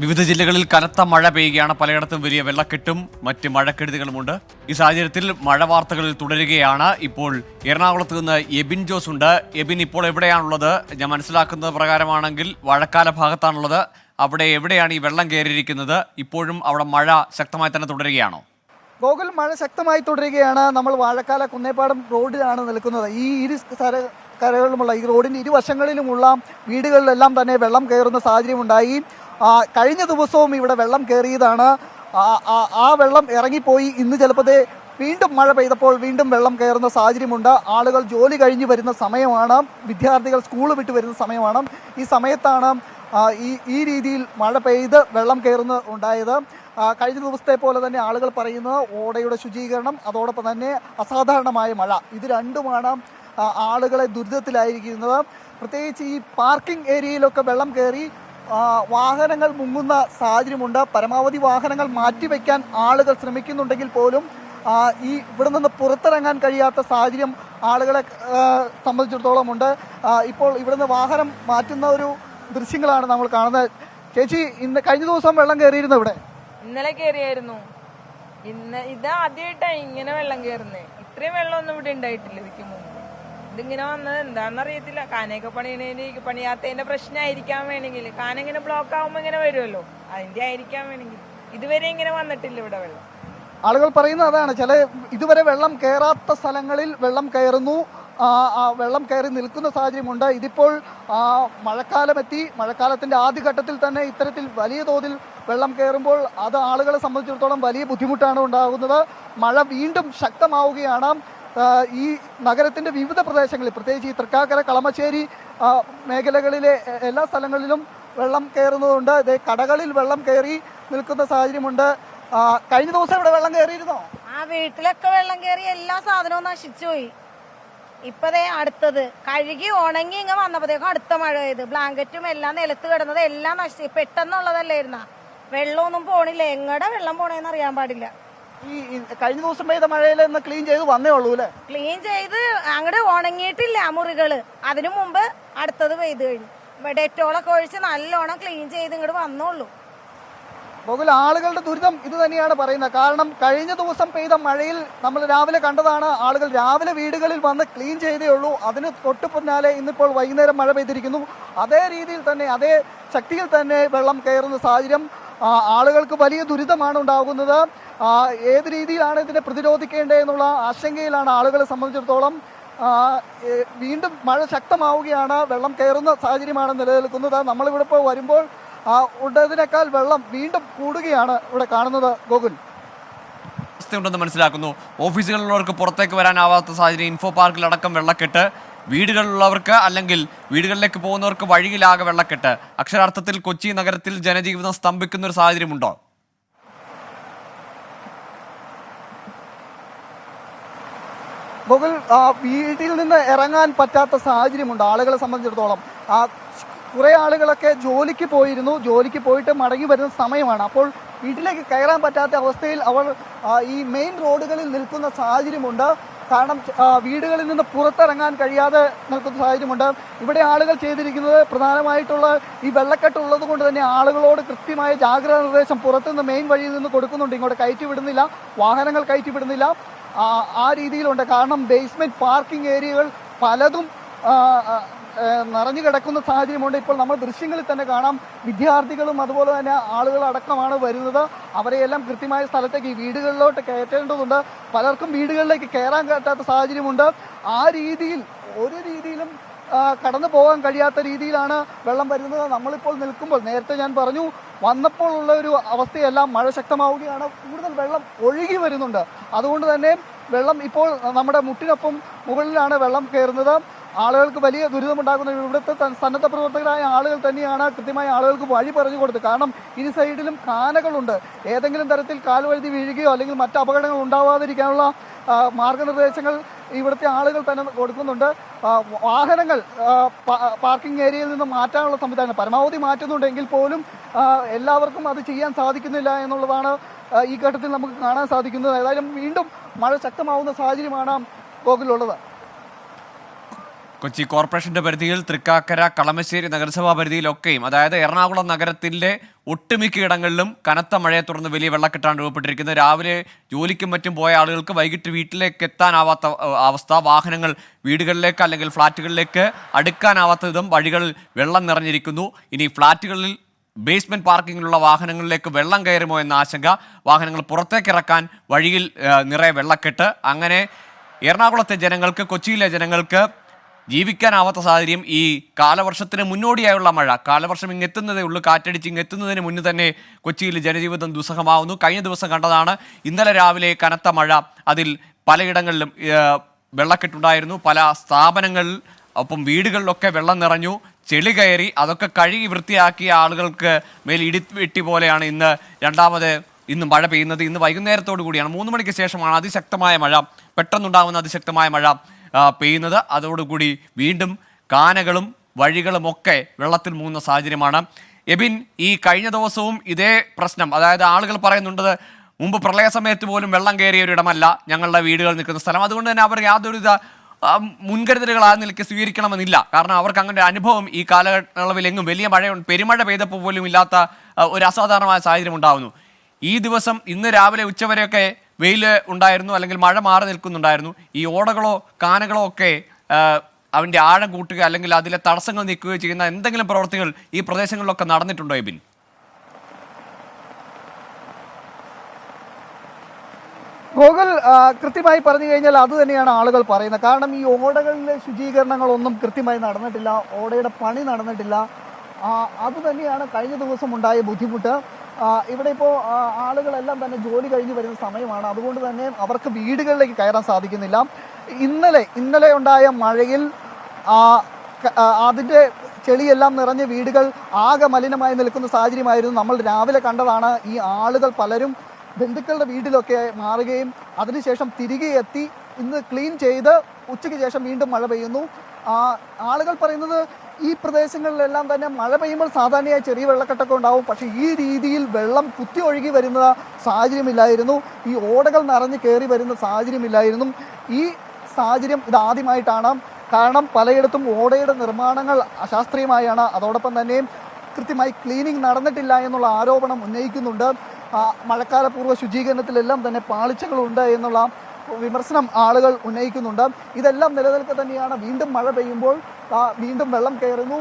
വിവിധ ജില്ലകളിൽ കനത്ത മഴ പെയ്യുകയാണ്. പലയിടത്തും വലിയ വെള്ളക്കെട്ടും മറ്റ് മഴക്കെടുതികളുമുണ്ട്. ഈ സാഹചര്യത്തിൽ മഴ വാർത്തകളിൽ തുടരുകയാണ്. ഇപ്പോൾ എറണാകുളത്ത് നിന്ന് എബിൻ ജോസ് ഉണ്ട്. എബിൻ, ഇപ്പോൾ എവിടെയാണുള്ളത്? ഞാൻ മനസ്സിലാക്കുന്നത് പ്രകാരമാണെങ്കിൽ വാഴക്കാല ഭാഗത്താണുള്ളത്. അവിടെ എവിടെയാണ് ഈ വെള്ളം കയറിയിരിക്കുന്നത്? ഇപ്പോഴും അവിടെ മഴ ശക്തമായി തന്നെ തുടരുകയാണോ? ഗോകുൽ, മഴ ശക്തമായി തുടരുകയാണ്. നമ്മൾ വാഴക്കാല കുന്നേപ്പാടം റോഡിലാണ് നിൽക്കുന്നത്. ഈ കരകളിലുമുള്ള ഈ റോഡിൻ്റെ ഇരുവശങ്ങളിലുമുള്ള വീടുകളിലെല്ലാം തന്നെ വെള്ളം കയറുന്ന സാഹചര്യമുണ്ടായി. കഴിഞ്ഞ ദിവസവും ഇവിടെ വെള്ളം കയറിയതാണ്. ആ വെള്ളം ഇറങ്ങിപ്പോയി. ഇന്ന് ചിലപ്പോൾ വീണ്ടും മഴ പെയ്തപ്പോൾ വീണ്ടും വെള്ളം കയറുന്ന സാഹചര്യമുണ്ട്. ആളുകൾ ജോലി കഴിഞ്ഞ് വരുന്ന സമയമാണ്, വിദ്യാർത്ഥികൾ സ്കൂൾ വിട്ട് വരുന്ന സമയമാണ്. ഈ സമയത്താണ് ഈ രീതിയിൽ മഴ പെയ്ത് വെള്ളം കയറുന്ന ഉണ്ടായത്. കഴിഞ്ഞ ദിവസത്തെ പോലെ തന്നെ ആളുകൾ പറയുന്നത് ഓടയുടെ ശുചീകരണം, അതോടൊപ്പം തന്നെ അസാധാരണമായ മഴ, ഇത് രണ്ടുമാണ് ആളുകളെ ദുരിതത്തിലായിരിക്കുന്നത്. പ്രത്യേകിച്ച് ഈ പാർക്കിംഗ് ഏരിയയിലൊക്കെ വെള്ളം കയറി വാഹനങ്ങൾ മുങ്ങുന്ന സാഹചര്യമുണ്ട്. പരമാവധി വാഹനങ്ങൾ മാറ്റിവെക്കാൻ ആളുകൾ ശ്രമിക്കുന്നുണ്ടെങ്കിൽ പോലും ഇവിടെ നിന്ന് പുറത്തിറങ്ങാൻ കഴിയാത്ത സാഹചര്യം ആളുകളെ സംബന്ധിച്ചിടത്തോളം ഉണ്ട്. ഇപ്പോൾ ഇവിടുന്ന് വാഹനം മാറ്റുന്ന ഒരു ദൃശ്യങ്ങളാണ് നമ്മൾ കാണുന്നത്. ചേച്ചി, കഴിഞ്ഞ ദിവസം വെള്ളം കയറിയിരുന്നു ഇവിടെ? ഇന്നലെ കയറിയായിരുന്നു. ഇത് ആദ്യമായിട്ടാണ് ഇങ്ങനെ വെള്ളം കയറുന്നത്. ഇത്രയും വെള്ളമൊന്നും ഇവിടെ ഉണ്ടായിട്ടില്ല ഇതിക്ക് മുമ്പ്. ഇതിങ്ങനെ വന്നത് എന്താണെന്ന് അറിയത്തില്ല. കാനയൊക്കെ പണിയാത്തതിന്റെ പ്രശ്നമായിരിക്കാൻ വേണമെങ്കിൽ, കാന ഇങ്ങനെ ബ്ലോക്ക് ആകുമ്പോൾ ഇങ്ങനെ വരുമല്ലോ, അതിന്റെ ആയിരിക്കാൻ വേണമെങ്കിൽ. ഇതുവരെ ഇങ്ങനെ വന്നിട്ടില്ല ഇവിടെ വെള്ളം. ആളുകൾ പറയുന്നത് അതാണ്. ഇതുവരെ വെള്ളം കയറാത്ത സ്ഥലങ്ങളിൽ വെള്ളം കയറുന്നു, വെള്ളം കയറി നിൽക്കുന്ന സാഹചര്യമുണ്ട്. ഇതിപ്പോൾ മഴക്കാലമെത്തി. മഴക്കാലത്തിന്റെ ആദ്യഘട്ടത്തിൽ തന്നെ ഇത്തരത്തിൽ വലിയ തോതിൽ വെള്ളം കയറുമ്പോൾ അത് ആളുകളെ സംബന്ധിച്ചിടത്തോളം വലിയ ബുദ്ധിമുട്ടാണ് ഉണ്ടാകുന്നത്. മഴ വീണ്ടും ശക്തമാവുകയാണ്. ഈ നഗരത്തിന്റെ വിവിധ പ്രദേശങ്ങളിൽ, പ്രത്യേകിച്ച് ഈ തൃക്കാക്കര, കളമശ്ശേരി മേഖലകളിലെ എല്ലാ സ്ഥലങ്ങളിലും വെള്ളം കയറുന്നതുകൊണ്ട്. കടകളിൽ വെള്ളം കയറി നിൽക്കുന്ന സാഹചര്യമുണ്ട്. കഴിഞ്ഞ ദിവസം ഇവിടെ വെള്ളം കയറിയിരുന്നോ? വീട്ടിലൊക്കെ വെള്ളം കയറി എല്ലാ സാധനവും നശിച്ചുപോയി. ഇപ്പതേ അടുത്തത് കഴുകി ഉണങ്ങി ഇങ്ങനെ വന്നപ്പോഴത്തേക്കും അടുത്ത മഴ പെയ്ത് ബ്ലാങ്കറ്റും എല്ലാം നിലത്ത് കിടന്നത് എല്ലാം നശിച്ചു. പെട്ടെന്നുള്ളതല്ലായിരുന്ന വെള്ളമൊന്നും പോണില്ല. എങ്ങടെ വെള്ളം പോണേന്ന് അറിയാൻ പാടില്ല. ഈ കഴിഞ്ഞ ദിവസം പെയ്ത മഴയിൽ ക്ലീൻ ചെയ്ത് വന്നേ ഉള്ളൂ അല്ലേ? ക്ലീൻ ചെയ്ത് അങ്ങോട്ട് ഉണങ്ങിയിട്ടില്ല മുറികള്. അതിനു മുമ്പ് അടുത്തത് പെയ്ത് കഴിഞ്ഞു. ഡെറ്റോളൊക്കെ ഒഴിച്ച് നല്ലോണം ക്ലീൻ ചെയ്ത് ഇങ്ങോട്ട് വന്നോളൂ. ഗോകുൽ, ആളുകളുടെ ദുരിതം ഇത് തന്നെയാണ് പറയുന്നത്. കാരണം കഴിഞ്ഞ ദിവസം പെയ്ത മഴയിൽ നമ്മൾ രാവിലെ കണ്ടതാണ്, ആളുകൾ രാവിലെ വീടുകളിൽ വന്ന് ക്ലീൻ ചെയ്തേ ഉള്ളൂ. അതിന് തൊട്ട് പിന്നാലെ ഇന്നിപ്പോൾ വൈകുന്നേരം മഴ പെയ്തിരിക്കുന്നു. അതേ രീതിയിൽ തന്നെ, അതേ ശക്തിയിൽ തന്നെ വെള്ളം കയറുന്ന സാഹചര്യം. ആളുകൾക്ക് വലിയ ദുരിതമാണ് ഉണ്ടാകുന്നത്. ഏത് രീതിയിലാണ് ഇതിനെ പ്രതിരോധിക്കേണ്ടത് എന്നുള്ള ആശങ്കയിലാണ് ആളുകളെ സംബന്ധിച്ചിടത്തോളം. വീണ്ടും മഴ ശക്തമാവുകയാണ്, വെള്ളം കയറുന്ന സാഹചര്യമാണ് നിലനിൽക്കുന്നത്. നമ്മളിവിടെ ഇപ്പോൾ വരുമ്പോൾ ഉള്ളതിനേക്കാൾ വെള്ളം വീണ്ടും കൂടുകയാണ് ഇവിടെ കാണുന്നത്. ഗോകുൽ, ഉണ്ടെന്ന് മനസ്സിലാക്കുന്നു. ഓഫീസുകളിലുള്ളവർക്ക് പുറത്തേക്ക് വരാനാവാത്ത സാഹചര്യം, ഇൻഫോ പാർക്കിലടക്കം വെള്ളക്കെട്ട്, വീടുകളിലുള്ളവർക്ക് അല്ലെങ്കിൽ വീടുകളിലേക്ക് പോകുന്നവർക്ക് വഴിയിലാകെ വെള്ളക്കെട്ട്. അക്ഷരാർത്ഥത്തിൽ കൊച്ചി നഗരത്തിൽ ജനജീവിതം സ്തംഭിക്കുന്ന ഒരു സാഹചര്യമുണ്ടോ? ഗോകുൽ, വീട്ടിൽ നിന്ന് ഇറങ്ങാൻ പറ്റാത്ത സാഹചര്യമുണ്ട് ആളുകളെ സംബന്ധിച്ചിടത്തോളം. കുറേ ആളുകളൊക്കെ ജോലിക്ക് പോയിരുന്നു. ജോലിക്ക് പോയിട്ട് മടങ്ങി വരുന്ന സമയമാണ്. അപ്പോൾ വീട്ടിലേക്ക് കയറാൻ പറ്റാത്ത അവസ്ഥയിൽ അവർ ഈ മെയിൻ റോഡുകളിൽ നിൽക്കുന്ന സാഹചര്യമുണ്ട്. കാരണം വീടുകളിൽ നിന്ന് പുറത്തിറങ്ങാൻ കഴിയാതെ നിൽക്കുന്ന സാഹചര്യമുണ്ട്. ഇവിടെ ആളുകൾ ചെയ്തിരിക്കുന്നത് പ്രധാനമായിട്ടുള്ള ഈ വെള്ളക്കെട്ടുള്ളത് കൊണ്ട് തന്നെ ആളുകളോട് കൃത്യമായ ജാഗ്രതാ നിർദ്ദേശം പുറത്തുനിന്ന് മെയിൻ വഴിയിൽ നിന്ന് കൊടുക്കുന്നുണ്ട്. ഇങ്ങോട്ട് കയറ്റി വിടുന്നില്ല, വാഹനങ്ങൾ കയറ്റി വിടുന്നില്ല. ആ രീതിയിലുണ്ട്. കാരണം ബേസ്മെൻറ്റ് പാർക്കിംഗ് ഏരിയകൾ പലതും നിറഞ്ഞു കിടക്കുന്ന സാഹചര്യമുണ്ട്. ഇപ്പോൾ നമ്മൾ ദൃശ്യങ്ങളിൽ തന്നെ കാണാം, വിദ്യാർത്ഥികളും അതുപോലെ തന്നെ ആളുകളടക്കമാണ് വരുന്നത്. അവരെയെല്ലാം കൃത്യമായ സ്ഥലത്തേക്ക് വീടുകളിലോട്ട് കയറ്റേണ്ടതുണ്ട്. പലർക്കും വീടുകളിലേക്ക് കയറാൻ പറ്റാത്ത സാഹചര്യമുണ്ട്. ആ രീതിയിൽ ഒരു രീതിയിലും കടന്നു പോകാൻ കഴിയാത്ത രീതിയിലാണ് വെള്ളം വരുന്നത്. നമ്മളിപ്പോൾ നിൽക്കുമ്പോൾ, നേരത്തെ ഞാൻ പറഞ്ഞു, വന്നപ്പോൾ ഉള്ള ഒരു അവസ്ഥയെല്ലാം മഴ ശക്തമാവുകയാണ്. കൂടുതൽ വെള്ളം ഒഴുകി വരുന്നുണ്ട്. അതുകൊണ്ട് തന്നെ വെള്ളം ഇപ്പോൾ നമ്മുടെ മുട്ടിനൊപ്പം മുകളിലാണ് വെള്ളം കയറുന്നത്. ആളുകൾക്ക് വലിയ ദുരിതമുണ്ടാക്കുന്നത് ഇവിടുത്തെ സന്നദ്ധ പ്രവർത്തകരായ ആളുകൾ തന്നെയാണ് കൃത്യമായി ആളുകൾക്ക് വഴി പറഞ്ഞു കൊടുത്തത്. കാരണം ഇരു സൈഡിലും കാനകളുണ്ട്. ഏതെങ്കിലും തരത്തിൽ കാൽവഴുതി വീഴുകയോ അല്ലെങ്കിൽ മറ്റ് അപകടങ്ങൾ ഉണ്ടാവാതിരിക്കാനുള്ള മാർഗനിർദ്ദേശങ്ങൾ ഇവിടുത്തെ ആളുകൾ തന്നെ കൊടുക്കുന്നുണ്ട്. വാഹനങ്ങൾ പാർക്കിംഗ് ഏരിയയിൽ നിന്ന് മാറ്റാനുള്ള സംവിധാനം പരമാവധി മാറ്റുന്നുണ്ടെങ്കിൽ പോലും എല്ലാവർക്കും അത് ചെയ്യാൻ സാധിക്കുന്നില്ല എന്നുള്ളതാണ് ഈ ഘട്ടത്തിൽ നമുക്ക് കാണാൻ സാധിക്കുന്നത്. ഏതായാലും വീണ്ടും മഴ ശക്തമാവുന്ന സാഹചര്യമാണ് ഗോകുലുള്ളത്. കൊച്ചി കോർപ്പറേഷന്റെ പരിധിയിൽ തൃക്കാക്കര, കളമശ്ശേരി നഗരസഭാ പരിധിയിലൊക്കെയും, അതായത് എറണാകുളം നഗരത്തിന്റെ ഒട്ടുമിക്ക ഇടങ്ങളിലും കനത്ത മഴയെ തുടർന്ന് വലിയ വെള്ളക്കെട്ടാണ് രൂപപ്പെട്ടിരിക്കുന്നത്. രാവിലെ ജോലിക്കും മറ്റും പോയ ആളുകൾക്ക് വൈകിട്ട് വീട്ടിലേക്ക് എത്താനാവാത്ത അവസ്ഥ, വാഹനങ്ങൾ വീടുകളിലേക്ക് അല്ലെങ്കിൽ ഫ്ളാറ്റുകളിലേക്ക് അടുക്കാനാവാത്ത വിധം വഴികളിൽ വെള്ളം നിറഞ്ഞിരിക്കുന്നു. ഇനി ഫ്ളാറ്റുകളിൽ ബേസ്മെന്റ് പാർക്കിങ്ങിലുള്ള വാഹനങ്ങളിലേക്ക് വെള്ളം കയറുമോ എന്ന ആശങ്ക, വാഹനങ്ങൾ പുറത്തേക്ക് ഇറക്കാൻ വഴിയിൽ നിറയെ വെള്ളക്കെട്ട്. അങ്ങനെ എറണാകുളത്തെ ജനങ്ങൾക്ക്, കൊച്ചിയിലെ ജനങ്ങൾക്ക് ജീവിക്കാനാവാത്ത സാഹചര്യം. ഈ കാലവർഷത്തിന് മുന്നോടിയായുള്ള മഴ, കാലവർഷം ഇങ്ങെത്തുന്നതേ ഉള്ളൂ, കാറ്റടിച്ച് ഇങ്ങെത്തുന്നതിന് മുന്നേ തന്നെ കൊച്ചിയിൽ ജനജീവിതം ദുസ്സഹമാവുന്നു. കഴിഞ്ഞ ദിവസം കണ്ടതാണ്, ഇന്നലെ രാവിലെ കനത്ത മഴ, അതിൽ പലയിടങ്ങളിലും വെള്ളക്കെട്ടുണ്ടായിരുന്നു. പല സ്ഥാപനങ്ങളിൽ ഒപ്പം വീടുകളിലൊക്കെ വെള്ളം നിറഞ്ഞു, ചെളി കയറി. അതൊക്കെ കഴുകി വൃത്തിയാക്കിയ ആളുകൾക്ക് മേൽ ഇടിവെട്ടി പോലെയാണ് ഇന്ന് മഴ പെയ്യുന്നത്. ഇന്ന് വൈകുന്നേരത്തോടു കൂടിയാണ്, 3 മണിക്ക് ശേഷമാണ് അതിശക്തമായ മഴ, പെട്ടെന്നുണ്ടാകുന്ന അതിശക്തമായ മഴ പെയ്യുന്നത്. അതോടുകൂടി വീണ്ടും കാനകളും വഴികളുമൊക്കെ വെള്ളത്തിൽ മുങ്ങുന്ന സാഹചര്യമാണ്. എബിൻ, ഈ കഴിഞ്ഞ ദിവസവും ഇതേ പ്രശ്നം, അതായത് ആളുകൾ പറയുന്നുണ്ട് മുമ്പ് പ്രളയ സമയത്ത് പോലും വെള്ളം കയറിയ ഒരിടമല്ല ഞങ്ങളുടെ വീടുകൾ നിൽക്കുന്ന സ്ഥലം. അതുകൊണ്ട് തന്നെ അവർ യാതൊരുവിധ മുൻകരുതലുകൾ ആ നിലയ്ക്ക് സ്വീകരിക്കണമെന്നില്ല. കാരണം അവർക്ക് അങ്ങനെ ഒരു അനുഭവം ഈ കാലയളവിലെങ്ങും വലിയ പെരുമഴ പെയ്തപ്പോൾ പോലും ഇല്ലാത്ത ഒരു അസാധാരണമായ സാഹചര്യം ഉണ്ടാകുന്നു. ഈ ദിവസം ഇന്ന് രാവിലെ ഉച്ചവരെയൊക്കെ വെയിൽ ഉണ്ടായിരുന്നു, അല്ലെങ്കിൽ മഴ മാറി നിൽക്കുന്നുണ്ടായിരുന്നു. ഈ ഓടകളോ കാനകളോ ഒക്കെ അവൻ്റെ ആഴം കൂട്ടുക അല്ലെങ്കിൽ അതിലെ തടസ്സങ്ങൾ നീക്കുകയോ ചെയ്യുന്ന എന്തെങ്കിലും പ്രവൃത്തികൾ ഈ പ്രദേശങ്ങളിലൊക്കെ നടന്നിട്ടുണ്ടോ എബിൻ? ഗോകുൽ, കൃത്യമായി പറഞ്ഞു കഴിഞ്ഞാൽ അത് തന്നെയാണ് ആളുകൾ പറയുന്നത്. കാരണം ഈ ഓടകളിലെ ശുചീകരണങ്ങളൊന്നും കൃത്യമായി നടന്നിട്ടില്ല, ഓടയുടെ പണി നടന്നിട്ടില്ല. അത് തന്നെയാണ് കഴിഞ്ഞ ദിവസം ഉണ്ടായ ബുദ്ധിമുട്ട്. ഇവിടെ ഇപ്പോൾ ആളുകളെല്ലാം തന്നെ ജോലി കഴിഞ്ഞ് വരുന്ന സമയമാണ്, അതുകൊണ്ട് തന്നെ അവർക്ക് വീടുകളിലേക്ക് കയറാൻ സാധിക്കുന്നില്ല. ഇന്നലെ ഉണ്ടായ മഴയിൽ അതിൻ്റെ ചെളിയെല്ലാം നിറഞ്ഞ് വീടുകൾ ആകെ മലിനമായി നിൽക്കുന്ന സാഹചര്യമായിരുന്നു. നമ്മൾ രാവിലെ കണ്ടതാണ്. ഈ ആളുകൾ പലരും ബന്ധുക്കളുടെ വീട്ടിലൊക്കെ മാറുകയും അതിനുശേഷം തിരികെ എത്തി ഇന്ന് ക്ലീൻ ചെയ്ത് ഉച്ചയ്ക്ക് ശേഷം വീണ്ടും മഴ പെയ്യുന്നു. ആളുകൾ പറയുന്നത് ഈ പ്രദേശങ്ങളിലെല്ലാം തന്നെ മഴ പെയ്യുമ്പോൾ സാധാരണയായി ചെറിയ വെള്ളക്കെട്ടൊക്കെ ഉണ്ടാവും, പക്ഷേ ഈ രീതിയിൽ വെള്ളം കുത്തി ഒഴുകി വരുന്ന സാഹചര്യമില്ലായിരുന്നു, ഈ ഓടകൾ നിറഞ്ഞ് കയറി വരുന്ന സാഹചര്യമില്ലായിരുന്നു. ഈ സാഹചര്യം ഇതാദ്യമായിട്ടാണ്. കാരണം പലയിടത്തും ഓടയുടെ നിർമ്മാണങ്ങൾ അശാസ്ത്രീയമായാണ്, അതോടൊപ്പം തന്നെ കൃത്യമായി ക്ലീനിങ് നടന്നിട്ടില്ല എന്നുള്ള ആരോപണം ഉന്നയിക്കുന്നുണ്ട്. മഴക്കാലപൂർവ്വ ശുചീകരണത്തിലെല്ലാം തന്നെ പാളിച്ചകളുണ്ട് എന്നുള്ള വിമർശനം ആളുകൾ ഉന്നയിക്കുന്നുണ്ട്. ഇതെല്ലാം നിലനിൽക്കെ തന്നെയാണ് വീണ്ടും മഴ പെയ്യുമ്പോൾ വീണ്ടും വെള്ളം കയറുന്നു,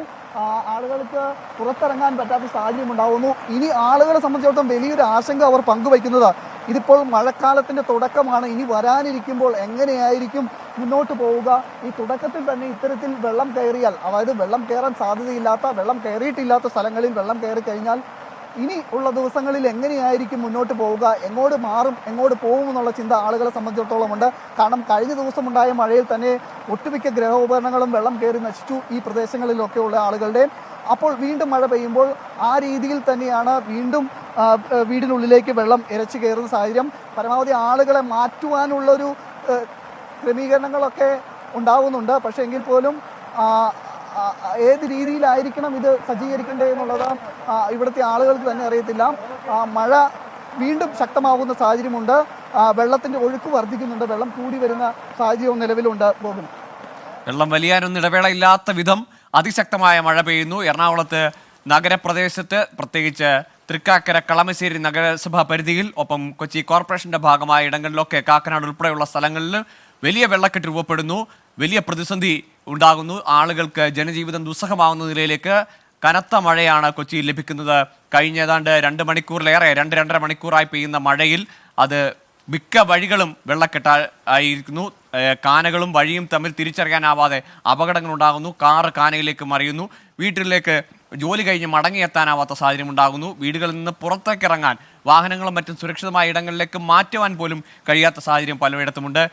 ആളുകൾക്ക് പുറത്തിറങ്ങാൻ പറ്റാത്ത സാഹചര്യം ഉണ്ടാകുന്നു. ഇനി ആളുകളെ സംബന്ധിച്ചിടത്തോളം വലിയൊരു ആശങ്ക അവർ പങ്കുവയ്ക്കുന്നത്, ഇതിപ്പോൾ മഴക്കാലത്തിൻ്റെ തുടക്കമാണ്, ഇനി വരാനിരിക്കുമ്പോൾ എങ്ങനെയായിരിക്കും മുന്നോട്ട് പോവുക? ഈ തുടക്കത്തിൽ തന്നെ ഇത്തരത്തിൽ വെള്ളം കയറിയാൽ, അതായത് വെള്ളം കയറാൻ സാധ്യതയില്ലാത്ത, വെള്ളം കയറിയിട്ടില്ലാത്ത സ്ഥലങ്ങളിൽ വെള്ളം കയറി കഴിഞ്ഞാൽ ഇനി ഉള്ള ദിവസങ്ങളിൽ എങ്ങനെയായിരിക്കും മുന്നോട്ട് പോവുക, എങ്ങോട്ട് മാറും, എങ്ങോട്ട് പോകും എന്നുള്ള ചിന്ത ആളുകളെ സംബന്ധിച്ചിടത്തോളം ഉണ്ട്. കാരണം കഴിഞ്ഞ ദിവസം ഉണ്ടായ മഴയിൽ തന്നെ ഒട്ടുമിക്ക ഗൃഹോപകരണങ്ങളും വെള്ളം കയറി നശിച്ചു ഈ പ്രദേശങ്ങളിലൊക്കെ ഉള്ള ആളുകളുടെ. അപ്പോൾ വീണ്ടും മഴ പെയ്യുമ്പോൾ ആ രീതിയിൽ തന്നെയാണ് വീണ്ടും വീടിനുള്ളിലേക്ക് വെള്ളം ഇരച്ചു കയറുന്ന സാഹചര്യം. പരമാവധി ആളുകളെ മാറ്റുവാനുള്ളൊരു ക്രമീകരണങ്ങളൊക്കെ ഉണ്ടാവുന്നുണ്ട്. പക്ഷേ എങ്കിൽ പോലും ഏത് രീതിയിലായിരിക്കണം ഇത് സജ്ജീകരിക്കേണ്ടത് എന്നുള്ളത് ഇവിടുത്തെ ആളുകൾക്ക് തന്നെ അറിയത്തില്ല. മഴ വീണ്ടും ശക്തമാകുന്ന സാഹചര്യമുണ്ട്, വെള്ളത്തിൻ്റെ ഒഴുക്ക് വർദ്ധിക്കുന്നുണ്ട്, വെള്ളം കൂടി വരുന്ന സാഹചര്യവും നിലവിലുണ്ട്. ഗോകുൽ, വെള്ളം വലിയാനൊന്നും ഇടവേളയില്ലാത്ത വിധം അതിശക്തമായ മഴ പെയ്യുന്നു. എറണാകുളത്ത് നഗരപ്രദേശത്ത്, പ്രത്യേകിച്ച് തൃക്കാക്കര, കളമശ്ശേരി നഗരസഭാ പരിധിയിൽ, ഒപ്പം കൊച്ചി കോർപ്പറേഷന്റെ ഭാഗമായ ഇടങ്ങളിലൊക്കെ, കാക്കനാട് ഉൾപ്പെടെയുള്ള സ്ഥലങ്ങളിൽ വലിയ വെള്ളക്കെട്ട് രൂപപ്പെടുന്നു, വലിയ പ്രതിസന്ധി ഉണ്ടാകുന്നു. ആളുകൾക്ക് ജനജീവിതം ദുസ്സഹമാവുന്ന നിലയിലേക്ക് കനത്ത മഴയാണ് കൊച്ചിയിൽ ലഭിക്കുന്നത്. കഴിഞ്ഞ ഏതാണ്ട് 2 മണിക്കൂറിലേറെ, 2-2.5 മണിക്കൂറായി പെയ്യുന്ന മഴയിൽ അത് മിക്ക വഴികളും വെള്ളക്കെട്ടായിരിക്കുന്നു. കാനകളും വഴിയും തമ്മിൽ തിരിച്ചറിയാനാവാതെ അപകടങ്ങൾ ഉണ്ടാകുന്നു. കാറ് കാനയിലേക്ക് മറിയുന്നു. വീട്ടിലേക്ക് ജോലി കഴിഞ്ഞ് മടങ്ങിയെത്താനാവാത്ത സാഹചര്യം ഉണ്ടാകുന്നു. വീടുകളിൽ നിന്ന് പുറത്തേക്ക് ഇറങ്ങാൻ, വാഹനങ്ങളും മറ്റും സുരക്ഷിതമായ ഇടങ്ങളിലേക്ക് മാറ്റുവാൻ പോലും കഴിയാത്ത സാഹചര്യം പലയിടത്തുമുണ്ട്.